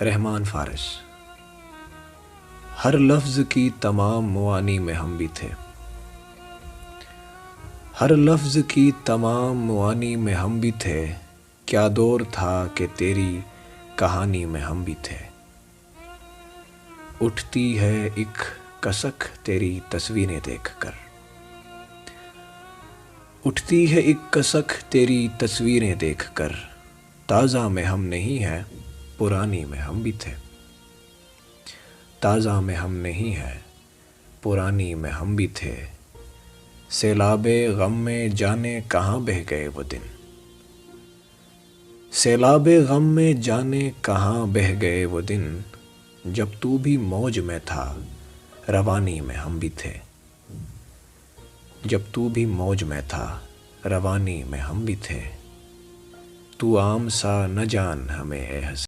رحمان فارس۔ ہر لفظ کی تمام معانی میں ہم بھی تھے، ہر لفظ کی تمام معانی میں ہم بھی تھے، کیا دور تھا کہ تیری کہانی میں ہم بھی تھے۔ اٹھتی ہے ایک کسک تیری تصویریں دیکھ کر، اٹھتی ہے ایک کسک تیری تصویریں دیکھ کر، تازہ میں ہم نہیں ہیں پرانی میں ہم بھی تھے، تازہ میں ہم نہیں ہیں پرانی میں ہم بھی تھے۔ سیلاب غم میں جانے کہاں بہہ گئے وہ دن، سیلاب غم میں جانے کہاں بہہ گئے وہ دن، جب تو بھی موج میں تھا روانی میں ہم بھی تھے، جب تو بھی موج میں تھا روانی میں ہم بھی تھے۔ تو عام سا نہ جان ہمیں اے حسین،